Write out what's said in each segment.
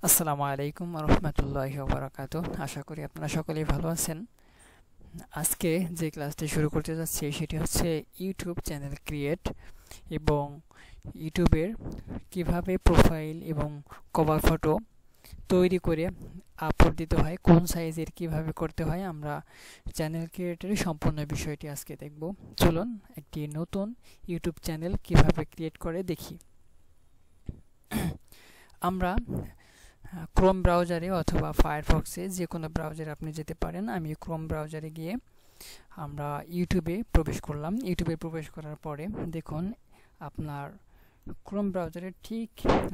আসসালামু আলাইকুম রহমতুল্লাহি ওয়া বারাকাতুহু। আশা করি আপনারা সকলেই ভালো আছেন। আজকে যে ক্লাসটি শুরু করতে যাচ্ছি সেটি হচ্ছে ইউটিউব চ্যানেল ক্রিয়েট এবং ইউটিউবের কিভাবে প্রোফাইল এবং কভার ফটো তৈরি করে আপলোড দিতে হয়, কোন সাইজের কিভাবে করতে হয়। আমরা চ্যানেল ক্রিয়েটের সম্পূর্ণ বিষয়টি আজকে দেখব। চলুন একটি নতুন ইউটিউব চ্যানেল কিভাবে ক্রিয়েট করে দেখি। আমরা ক্রোম ব্রাউজারে অথবা ফায়ারফক্সে যে কোনো ব্রাউজারে আপনি যেতে পারেন। আমি ক্রোম ব্রাউজারে গিয়ে আমরা ইউটিউবে প্রবেশ করলাম। ইউটিউবে প্রবেশ করার পরে দেখুন আপনার ক্রোম ব্রাউজারের ঠিক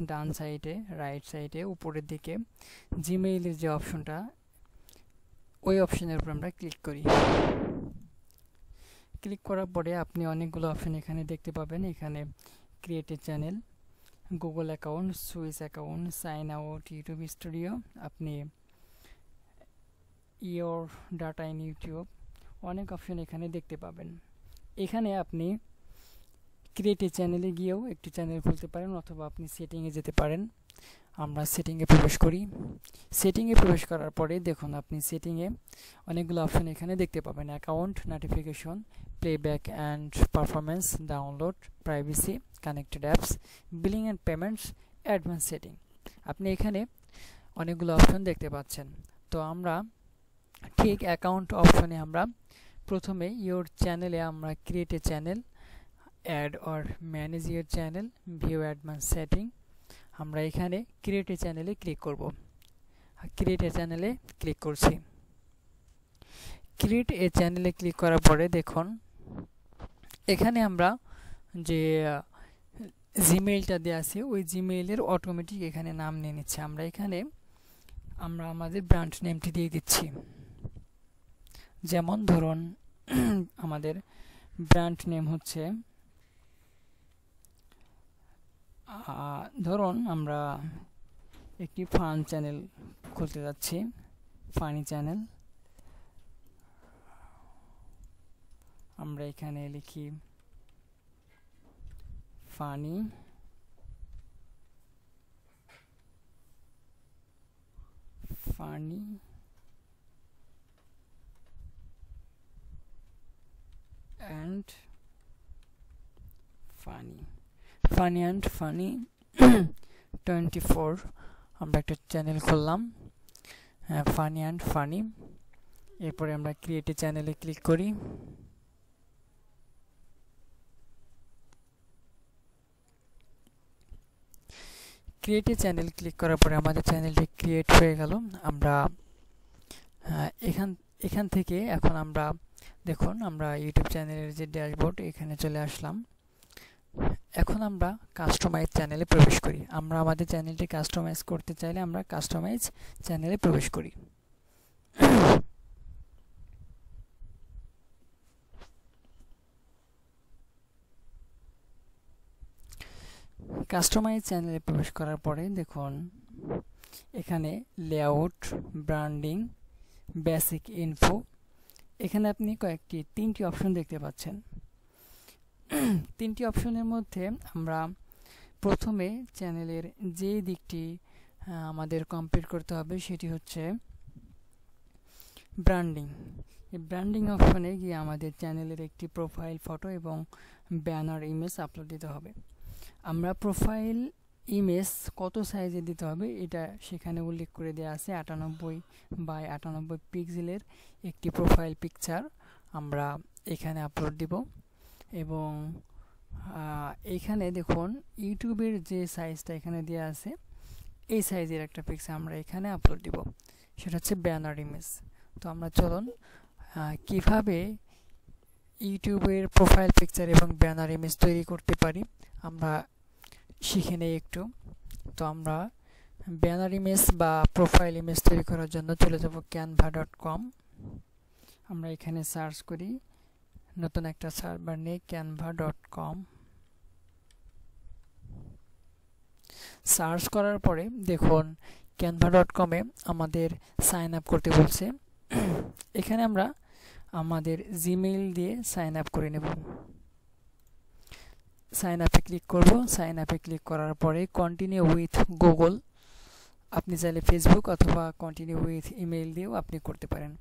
ডান সাইডে, রাইট সাইডে, উপরের দিকে জিমেইলের যে অপশনটা, ওই অপশনের উপর আমরা ক্লিক করি। ক্লিক করার পরে আপনি অনেকগুলো অপশন এখানে দেখতে পাবেন। এখানে create a channel, Google account, switch account, sign out, YouTube studio, আপনি ইয়োর ডাটা ইন ইউটিউব, অনেক অপশন এখানে দেখতে পাবেন। এখানে আপনি ক্রিয়েট এ চ্যানেলে গিয়েও একটি চ্যানেল খুলতে পারেন অথবা আপনি সেটিংয়ে যেতে পারেন। আমরা সেটিংয়ে প্রবেশ করি। সেটিংয়ে প্রবেশ করার পরে দেখুন আপনি সেটিংয়ে অনেকগুলো অপশন এখানে দেখতে পাবেন। Account, notification, playback and performance, download, privacy, connected apps, billing and payments, advance setting. আপনি এখানে অনেকগুলো অপশন দেখতে পাচ্ছেন। তো আমরা ঠিক অ্যাকাউন্ট অপশনে আমরা প্রথমে ইয়োর চ্যানেলে আমরা create a channel, add or manage your channel, view advance setting, আমরা এখানে ক্রিয়েট এ চ্যানেলে ক্লিক করব। ক্রিয়েট এ চ্যানেলে ক্লিক করছি। ক্রিয়েট এ চ্যানেলে ক্লিক করার পরে দেখুন এখানে আমরা যে জিমেইলটা দেওয়া আছে ওই জিমেইলের অটোমেটিক এখানে নাম নিয়ে নিচ্ছে। আমরা এখানে আমাদের ব্র্যান্ড নেমটি দিয়ে দিচ্ছি। যেমন ধরুন আমাদের ব্র্যান্ড নেম হচ্ছে, ধরুন আমরা একটি ফান চ্যানেল খুলতে যাচ্ছি, ফানি চ্যানেল। আমরা এখানে লিখি ফানি অ্যান্ড ফানি 24। আমরা একটা চ্যানেল খুললাম, ফানি অ্যান্ড ফানি। এরপরে আমরা ক্রিয়েট এ চ্যানেলে ক্লিক করি। ক্রিয়েট এ চ্যানেল ক্লিক করার পরে আমাদের চ্যানেলটি ক্রিয়েট হয়ে গেল। আমরা এখান থেকে এখন আমরা দেখুন আমরা ইউটিউব চ্যানেলের যে ড্যাশবোর্ড, এখানে চলে আসলাম। এখন আমরা কাস্টমাইজ চ্যানেলে প্রবেশ করি। আমরা আমাদের চ্যানেলটি কাস্টমাইজ করতে চাইলে আমরা কাস্টমাইজ চ্যানেলে প্রবেশ করি। কাস্টমাইজ চ্যানেলে প্রবেশ করার পরে দেখুন এখানে লেআউট, ব্র্যান্ডিং, বেসিক ইনফো, এখানে আপনি তিনটি অপশন দেখতে পাচ্ছেন। তিনটি অপশনের মধ্যে আমরা প্রথমে চ্যানেলের যে দিকটি আমাদের কমপ্লিট করতে হবে সেটি হচ্ছে ব্র্যান্ডিং। এই ব্র্যান্ডিং অপশনে গিয়ে আমাদের চ্যানেলের একটি প্রোফাইল ফটো এবং ব্যানার ইমেজ আপলোড দিতে হবে। আমরা প্রোফাইল ইমেজ কত সাইজে দিতে হবে এটা সেখানে উল্লেখ করে দেওয়া আছে। 98 × 98 পিক্সেলের একটি প্রোফাইল পিকচার আমরা এখানে আপলোড দিব এবং এখানে দেখুন ইউটিউবের যে সাইজটা এখানে দেওয়া আছে এই সাইজের একটা পিকচার আমরা এখানে আপলোড দিব, সেটা হচ্ছে ব্যানার ইমেজ। তো আমরা চলুন কিভাবে ইউটিউবের প্রোফাইল পিকচার এবং ব্যানার ইমেজ তৈরি করতে পারি আমরা শিখে নেই একটু। তো আমরা ব্যানার ইমেজ বা প্রোফাইল ইমেজ তৈরি করার জন্য চলে যাব canva.com। আমরা এখানে সার্চ করি, নতুন একটা সার্ভার নিয়ে canva.com। সার্চ করার পরে দেখুন canva.com-এ আমাদের সাইন আপ করতে বলছে। এখানে আমরা আমাদের জিমেইল দিয়ে সাইন আপ করে নেব। সাইন আপে ক্লিক করব। সাইন আপে ক্লিক করার পরে কন্টিনিউ উইথ গুগল আপনি চাইলে ফেসবুক অথবা কন্টিনিউ উইথ ইমেইল দিয়েও আপনি করতে পারেন।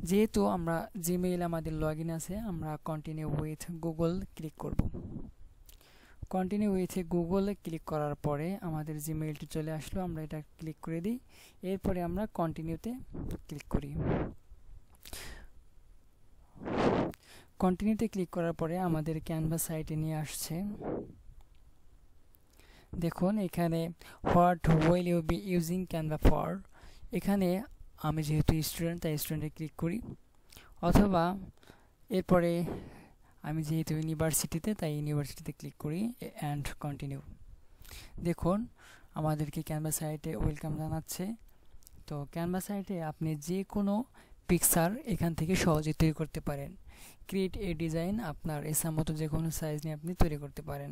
যেহেতু আমরা জিমেইল আমাদের লগইন আছে, আমরা কন্টিনিউ উইথ গুগল ক্লিক করব। কন্টিনিউ উইথ গুগলে ক্লিক করার পরে আমাদের জিমেইলটি চলে আসলো, আমরা এটা ক্লিক করে দিই। এরপরে আমরা কন্টিনিউতে ক্লিক করি। কন্টিনিউতে ক্লিক করার পরে আমাদের ক্যানভাস সাইটে নিয়ে আসছে। দেখুন এখানে what will you be using Canva for, এখানে আমি যেহেতু স্টুডেন্ট তাই স্টুডেন্টে ক্লিক করি, অথবা এরপরে আমি যেহেতু ইউনিভার্সিটিতে তাই ইউনিভার্সিটিতে ক্লিক করি অ্যান্ড কন্টিনিউ। দেখুন আমাদেরকে ক্যানভা সাইটে ওয়েলকাম জানাচ্ছে। তো ক্যানভা সাইটে আপনি যে কোনো পিকচার এখান থেকে সহজে তৈরি করতে পারেন। ক্রিয়েট এ ডিজাইন, আপনার ইচ্ছা মতো যে কোনো সাইজ নিয়ে আপনি তৈরি করতে পারেন।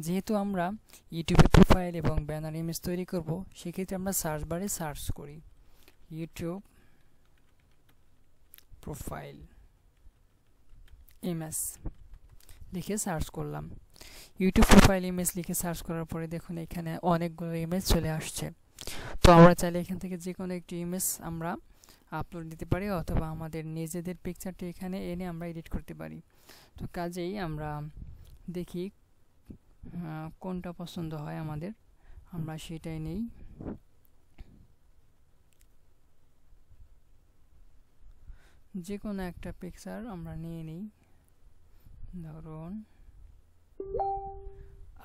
যেহেতু আমরা ইউটিউবে প্রোফাইল এবং ব্যানার ইমেজ তৈরি করব, সেক্ষেত্রে আমরা সার্চ বারে সার্চ করি ইউটিউব প্রোফাইল ইমেজ লিখে সার্চ করলাম। ইউটিউব প্রোফাইল ইমেজ লিখে সার্চ করার পরে দেখুন এখানে অনেকগুলো ইমেজ চলে আসছে। তো আমরা চাইলে এখান থেকে যে কোনো একটি ইমেজ আমরা আপলোড দিতে পারি, অথবা আমাদের নিজেদের পিকচারটি এখানে এনে আমরা এডিট করতে পারি। তো কাজেই আমরা দেখি কোনটা পছন্দ হয় আমাদের, আমরা সেটাই নেই। যে কোনো একটা পিকচার আমরা নিয়ে নিই। ধরুন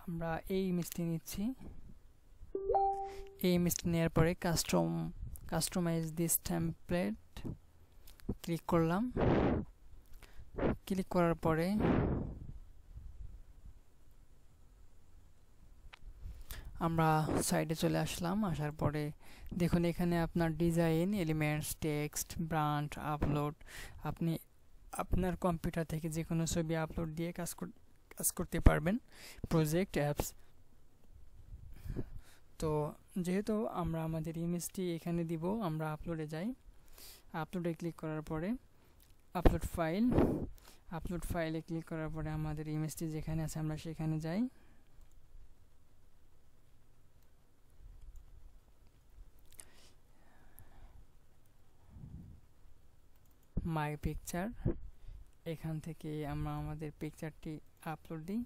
আমরা এই ইমেজটি নিচ্ছি। এই ইমেজটি নেওয়ার পরে কাস্টমাইজ দিস টেমপ্লেট ক্লিক করলাম। ক্লিক করার পরে আমরা সাইডে চলে আসলাম। আসার পরে দেখুন এখানে আপনার design, elements, text, brand, upload, আপনি আপনার কম্পিউটার থেকে যে কোনো ছবি আপলোড দিয়ে কাজ করতে পারবেন। Project, apps. তো যেহেতু আমরা আমাদের ইমেজটি এখানে দিব, আমরা আপলোডে যাই। আপলোডে ক্লিক করার পরে আপলোড ফাইলে ক্লিক করার পরে আমাদের ইমেজটি যেখানে আছে আমরা সেখানে যাই। মাই পিকচার, এখান থেকে আমরা আমাদের পিকচারটি আপলোড দিই।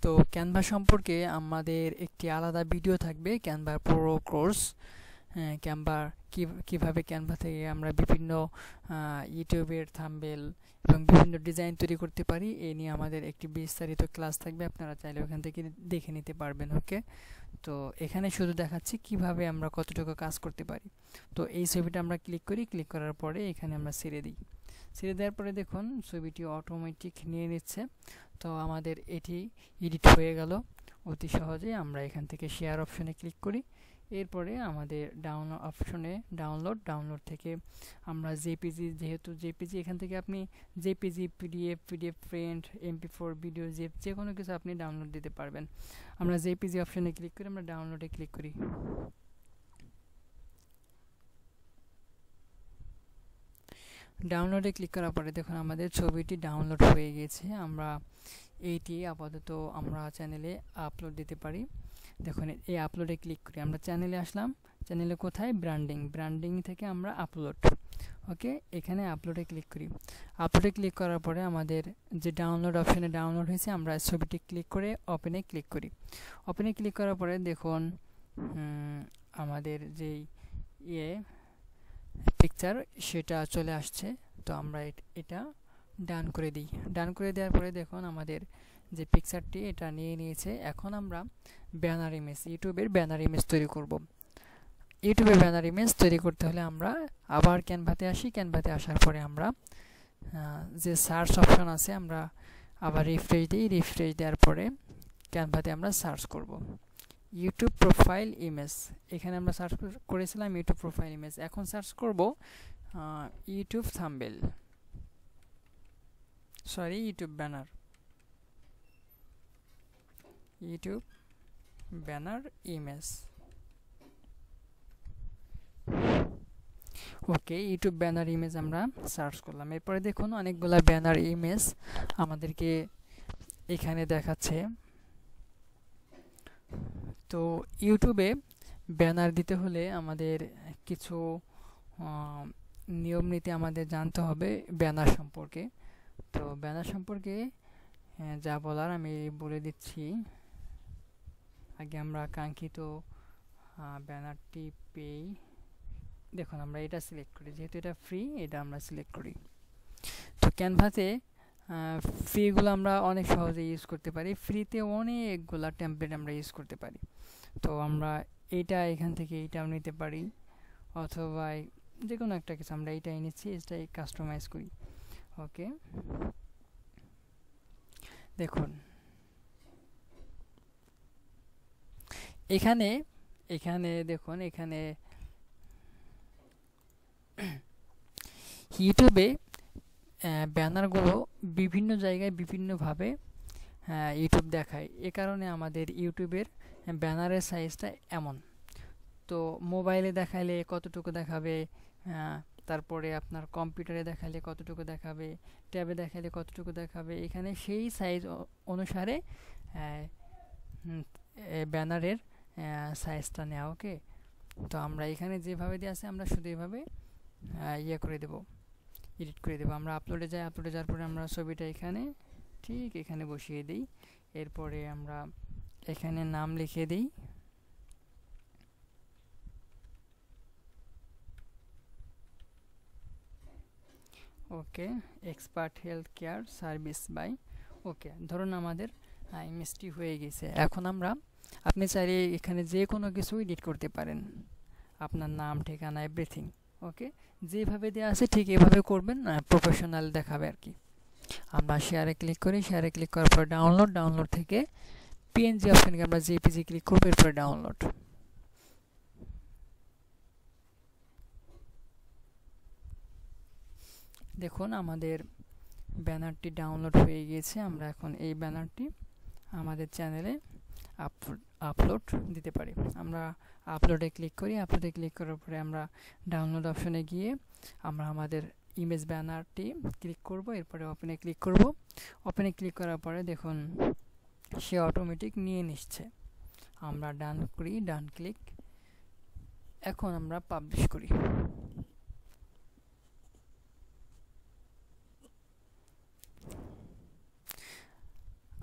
তো ক্যানভা সম্পর্কে আমাদের একটি আলাদা ভিডিও থাকবে, ক্যানভা প্রো কোর্স। ক্যানভা কীভাবে ক্যানভা থেকে আমরা বিভিন্ন ইউটিউবের থাম্বনেল এবং বিভিন্ন ডিজাইন তৈরি করতে পারি, এ নিয়ে আমাদের একটি বিস্তারিত ক্লাস থাকবে, আপনারা চাইলে ওখান থেকে দেখে নিতে পারবেন। ওকে, তো এখানে শুধু দেখাচ্ছি কিভাবে আমরা কতটুকু কাজ করতে পারি। তো এই ছবিটা আমরা ক্লিক করি, ক্লিক করার পরে এখানে আমরা ছেড়ে দিই। ছেড়ে দেওয়ার পরে দেখুন ছবিটি অটোমেটিক নিয়ে নিচ্ছে। তো আমাদের এটি এডিট হয়ে গেল অতি সহজে। আমরা এখান থেকে শেয়ার অপশনে ক্লিক করি। এরপরে আমাদের ডাউনলোড থেকে আমরা জেপিজি, যেহেতু জেপিজি, এখান থেকে আপনি JPG, PDF print, MP4 video, যে কোনো কিছু আপনি ডাউনলোড দিতে পারবেন। আমরা জেপিজি অপশনে ক্লিক করি, আমরা ডাউনলোডে ক্লিক করি। ডাউনলোডে ক্লিক করার পরে দেখুন আমাদের ছবিটি ডাউনলোড হয়ে গেছে। আমরা এইটি আপাতত আমরা চ্যানেলে আপলোড দিতে পারি। দেখুন এই আপলোডে ক্লিক করি, আমরা চ্যানেলে আসলাম। চ্যানেলে কোথায়? ব্র্যান্ডিং থেকে আমরা আপলোড। ওকে, এখানে আপলোডে ক্লিক করি। আপলোডে ক্লিক করার পরে আমাদের যে ডাউনলোড অপশনে ডাউনলোড হয়েছে, আমরা ছবিটি ক্লিক করে ওপেনে ক্লিক করি। ওপেনে ক্লিক করার পরে দেখুন আমাদের যেই পিকচার সেটা চলে আসছে। তো আমরা এটা ডান করে দিই। ডান করে দেওয়ার পরে দেখুন আমাদের যে পিকচারটি এটা নিয়ে নিয়েছে। এখন আমরা ব্যানার ইমেজ, ইউটিউবের ব্যানার ইমেজ তৈরি করব। ইউটিউবের ব্যানার ইমেজ তৈরি করতে হলে আমরা আবার ক্যানভাতে আসি। ক্যানভাতে আসার পরে আমরা যে সার্চ অপশন আছে আমরা আবার রিফ্রেশ দিই। রিফ্রেশ দেওয়ার পরে ক্যানভাতে আমরা সার্চ করব ইউটিউব প্রোফাইল ইমেজ। এখানে আমরা সার্চ করেছিলাম ইউটিউব প্রোফাইল ইমেজ। এখন সার্চ করব YouTube thumbnail, YouTube banner, YouTube banner image. Okay, YouTube banner image আমরা সার্চ করলাম। এরপরে দেখুন অনেকগুলা ব্যানার ইমেজ আমাদেরকে এখানে দেখাচ্ছে। তো ইউটিউবে ব্যানার দিতে হলে আমাদের কিছু নিয়ম নীতি আমাদের জানতে হবে ব্যানার সম্পর্কে। তো ব্যানার সম্পর্কে যা বলার আমি বলে দিচ্ছি। আগে আমরা কাঙ্ক্ষিত ব্যানারটি পেই। দেখুন আমরা এটা সিলেক্ট করি, যেহেতু এটা ফ্রি, এটা আমরা সিলেক্ট করি। তো ক্যানভাসে ফ্রিগুলো আমরা অনেক সহজে ইউজ করতে পারি, ফ্রিতে অনেকগুলা টেমপ্লেট আমরা ইউজ করতে পারি। তো আমরা এইটা এখান থেকে এইটাও নিতে পারি, অথবা যে কোনো একটা কিছু আমরা এইটাই নিচ্ছি, এটাই কাস্টমাইজ করি। ওকে, দেখুন এখানে দেখুন এখানে ইউটিউবে ব্যানারগুলো বিভিন্ন জায়গায় বিভিন্নভাবে ইউটিউব দেখায়। এ কারণে আমাদের ইউটিউবের ব্যানারের সাইজটা এমন। তো মোবাইলে দেখাইলে কতটুকু দেখাবে, তারপরে আপনার কম্পিউটারে দেখাইলে কতটুকু দেখাবে, ট্যাবে দেখাইলে কতটুকু দেখাবে, এখানে সেই সাইজ অনুসারে ব্যানারের সাইজটা নেওয়া। ওকে, তো আমরা এখানে যেভাবে দিয়ে আছে আমরা শুধু এইভাবে ইয়ে করে দেব, এডিট করে দেবো। আমরা আপলোডে যাই, আপলোডে যাওয়ার পরে আমরা ছবিটা এখানে ঠিক এখানে বসিয়ে দিই। এরপরে আমরা এখানে নাম লিখে দিই। Okay, expert health care service by. Okay, ধরুন আমাদের ইমেজটি হয়ে গেছে। এখন আপনি চাইলে এখানে যে কোনো কিছু এডিট করতে পারেন, আপনার নাম, ঠিকানা, এভরিথিং। ওকে, যেভাবে দেওয়া আছে ঠিক এভাবে করবেন, প্রফেশনাল দেখাবে আর কি। আমরা শেয়ারে ক্লিক করি, শেয়ারে ক্লিক করার পর ডাউনলোড থেকে পিএনজি অপশনকে আমরা জেপিজি ক্লিক করবো, এরপরে ডাউনলোড। দেখুন আমাদের ব্যানারটি ডাউনলোড হয়ে গিয়েছে। আমরা এখন এই ব্যানারটি আমাদের চ্যানেলে আপলোড দিতে পারি। আমরা আপলোডে ক্লিক করি, আপলোডে ক্লিক করার পরে আমরা ডাউনলোড অপশনে গিয়ে আমরা আমাদের ইমেজ ব্যানারটি ক্লিক করব, এরপরে ওপেনে ক্লিক করব। ওপেনে ক্লিক করার পরে দেখুন সে অটোমেটিক নিয়ে নিচ্ছে। আমরা ডান করি, ডান ক্লিক। এখন আমরা পাবলিশ করি।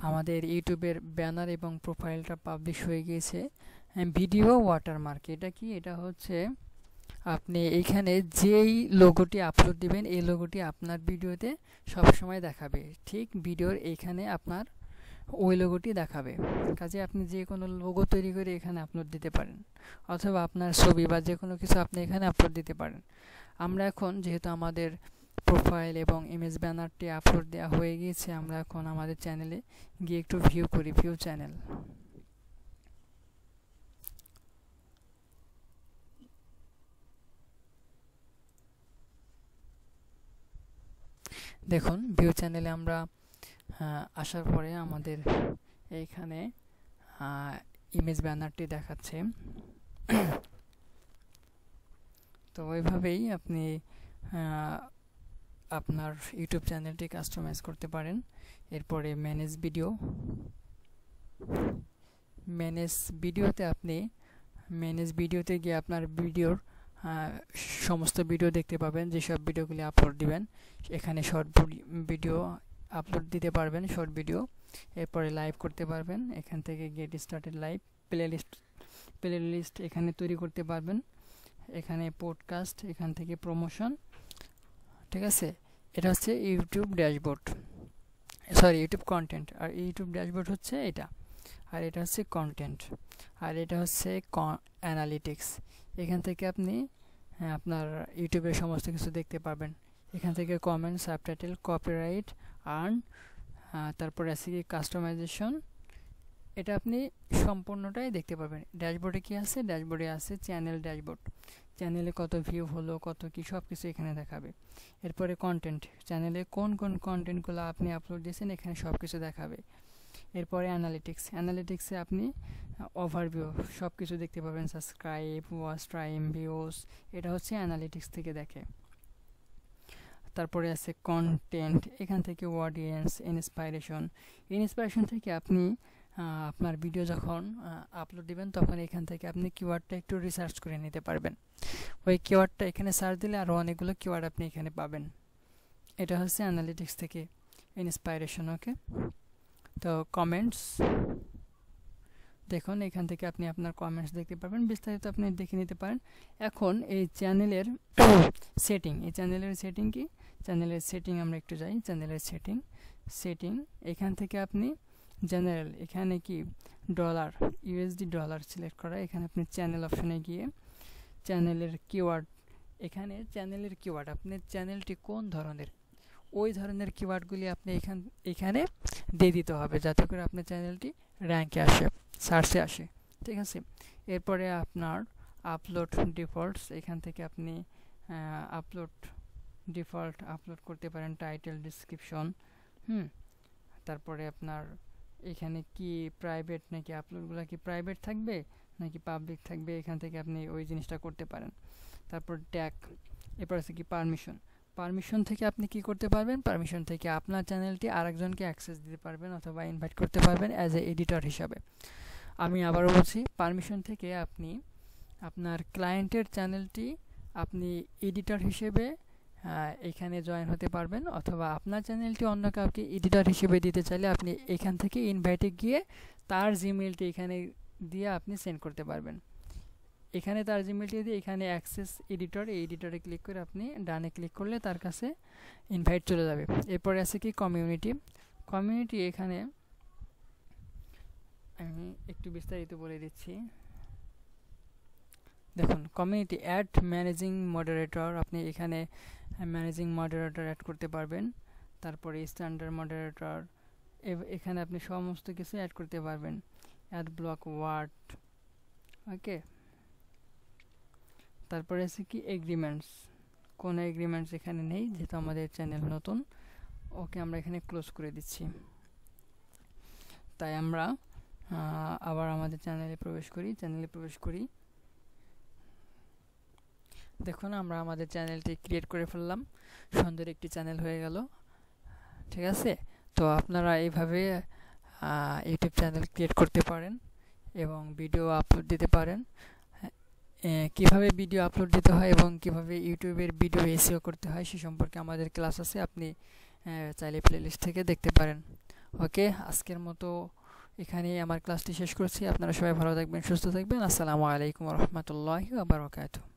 আমাদের ইউটিউবের ব্যানার এবং প্রোফাইলটা পাবলিশ হয়ে গিয়েছে। ভিডিও ওয়াটারমার্ক এটা কি? এটা হচ্ছে আপনি এইখানে যেই লোগোটি আপলোড দিবেন এই লোগোটি আপনার ভিডিওতে সবসময় দেখাবে। ঠিক ভিডিওর এইখানে আপনার ওই লোগোটি দেখাবে। কাজে আপনি যে কোনো লোগো তৈরি করে এখানে আপলোড দিতে পারেন, অথবা আপনার ছবি বা যে কোনো কিছু আপনি এখানে আপলোড দিতে পারেন। আমরা এখন যেহেতু আমাদের প্রোফাইল এবং ইমেজ ব্যানারটি আপলোড দেওয়া হয়ে গিয়েছে, আমরা এখন আমাদের চ্যানেলে গিয়ে একটু ভিউ করি, ভিউ চ্যানেল। দেখুন ভিউ চ্যানেলে আমরা আসার পরে আমাদের এইখানে ইমেজ ব্যানারটি দেখাচ্ছে। তো ওইভাবেই আপনি আপনার ইউটিউব চ্যানেলটি কাস্টমাইজ করতে পারেন। এরপরে ম্যানেজ ভিডিও। ম্যানেজ ভিডিওতে গিয়ে আপনার ভিডিওর সমস্ত ভিডিও দেখতে পাবেন, যেসব ভিডিওগুলি আপলোড দিবেন। এখানে শর্ট ভিডিও আপলোড দিতে পারবেন, শর্ট ভিডিও। এরপরে লাইভ করতে পারবেন, এখান থেকে গেট স্টার্টেড লাইভ। প্লেলিস্ট এখানে তৈরি করতে পারবেন। এখানে পডকাস্ট, এখান থেকে প্রমোশন। ঠিক আছে, এটা হচ্ছে YouTube dashboard, sorry YouTube content. আর ইউটিউব ড্যাশবোর্ড হচ্ছে এটা, আর এটা হচ্ছে কন্টেন্ট, আর এটা হচ্ছে অ্যানালিটিক্স। এখান থেকে আপনি আপনার ইউটিউবের সমস্ত কিছু দেখতে পারবেন। এখান থেকে কমেন্ট, সাবটাইটেল, কপিরাইট, আর্ন, তারপরে আছে কি কাস্টমাইজেশন। এটা আপনি সম্পূর্ণটাই দেখতে পারবেন। ড্যাশবোর্ডে কি আছে? ড্যাশবোর্ডে আছে চ্যানেল ড্যাশবোর্ড। চ্যানেলে কত ভিউ হলো, কত কি, সব কিছু এখানে দেখাবে। এরপরে কন্টেন্ট, চ্যানেলে কোন কোন কন্টেন্টগুলো আপনি আপলোড দিয়েছেন এখানে সব কিছু দেখাবে। এরপরে অ্যানালিটিক্সে আপনি ওভারভিউ সব কিছু দেখতে পাবেন, সাবস্ক্রাইব, ওয়াচ টাইম, ভিউজ। এটা হচ্ছে অ্যানালিটিক্স থেকে দেখে। তারপরে আছে কন্টেন্ট, এখান থেকে অডিয়েন্স, ইন্সপাইরেশন থেকে আপনি আপনার ভিডিও যখন আপলোড দিবেন তখন এখান থেকে আপনি কিওয়ার্ডটা একটু রিসার্চ করে নিতে পারবেন। ওই কিওয়ার্ডটা এখানে সার্চ দিলে আরও অনেকগুলো কিওয়ার্ড আপনি এখানে পাবেন। এটা হচ্ছে অ্যানালিটিক্স থেকে ইন্সপাইরেশন। ওকে, তো কমেন্টস দেখুন, এখান থেকে আপনি আপনার কমেন্টস দেখতে পারবেন, বিস্তারিত আপনি দেখে নিতে পারেন। এখন এই চ্যানেলের সেটিং, এই চ্যানেলের সেটিং কি, চ্যানেলের সেটিং আমরা একটু যাই। চ্যানেলের সেটিং এখান থেকে আপনি জেনারেল, এখানে কি ডলার, ইউএসডি ডলার সিলেক্ট করা। এখানে আপনি চ্যানেল অপশনে গিয়ে চ্যানেলের কিওয়ার্ড, এখানে চ্যানেলের কিওয়ার্ড আপনি চ্যানেলটি কোন ধরনের, ওই ধরনের কিওয়ার্ডগুলি আপনি এখানে দিয়ে দিতে হবে, যাতে করে আপনার চ্যানেলটি র্যাঙ্কে আসে, সার্চে আসে। ঠিক আছে, এরপরে আপনার আপলোড ডিফল্টস, এখান থেকে আপনি আপলোড ডিফল্ট আপলোড করতে পারেন, টাইটেল, ডিসক্রিপশন। তারপরে আপনার এখানে কি প্রাইভেট নাকি আপলোডগুলো কি প্রাইভেট থাকবে নাকি পাবলিক থাকবে, এখান থেকে আপনি ওই জিনিসটা করতে পারেন। তারপর ট্যাগ, এরপর আছে কি পারমিশন থেকে আপনি কি করতে পারবেন, পারমিশন থেকে আপনার চ্যানেলটি আরেকজনকে অ্যাক্সেস দিতে পারবেন অথবা ইনভাইট করতে পারবেন অ্যাজ এ এডিটর হিসাবে। আমি আবারও বলছি, পারমিশন থেকে আপনি আপনার ক্লায়েন্টের চ্যানেলটি আপনি এডিটর হিসেবে এখানে জয়েন হতে পারবেন, অথবা আপনার চ্যানেলটি অন্য কাউকে এডিটর হিসেবে দিতে চাইলে আপনি এখান থেকে ইনভাইটে গিয়ে তার জিমেইলটি এখানে দিয়ে আপনি সেন্ড করতে পারবেন। এখানে তার জিমেইলটি দিয়ে এখানে অ্যাক্সেস এডিটর, এই এডিটরে ক্লিক করে আপনি ডানে ক্লিক করলে তার কাছে ইনভাইট চলে যাবে। এরপরে আছে কি কমিউনিটি, এখানে আমি একটু বিস্তারিত বলে দিচ্ছি। দেখুন, কমিউনিটি অ্যাড ম্যানেজিং মডারেটর, আপনি এখানে ম্যানেজিং মডারেটর অ্যাড করতে পারবেন। তারপরে স্ট্যান্ডার্ড মডারেটর, এখানে আপনি সমস্ত কিছু অ্যাড করতে পারবেন। Add block word. ওকে, তারপরে আছে কি এগ্রিমেন্টস, কোনো এগ্রিমেন্টস এখানে নেই যেহেতু আমাদের চ্যানেল নতুন। ওকে, আমরা এখানে ক্লোজ করে দিচ্ছি। তাই আমরা আবার আমাদের চ্যানেলে প্রবেশ করি। দেখুন, আমরা আমাদের চ্যানেলটি ক্রিয়েট করে ফেললাম, সুন্দর একটি চ্যানেল হয়ে গেল। ঠিক আছে, তো আপনারা এইভাবে ইউটিউব চ্যানেল ক্রিয়েট করতে পারেন এবং ভিডিও আপলোড দিতে পারেন। কিভাবে ভিডিও আপলোড দিতে হয় এবং কিভাবে ইউটিউবের ভিডিও এসইও করতে হয় সে সম্পর্কে আমাদের ক্লাস আছে, আপনি চাইলে প্লেলিস্ট থেকে দেখতে পারেন। ওকে, আজকের মতো এখানেই আমার ক্লাসটি শেষ করছি। আপনারা সবাই ভালো থাকবেন, সুস্থ থাকবেন। আসসালামু আলাইকুম ওয়া রাহমাতুল্লাহি ওয়া বারাকাতুহু।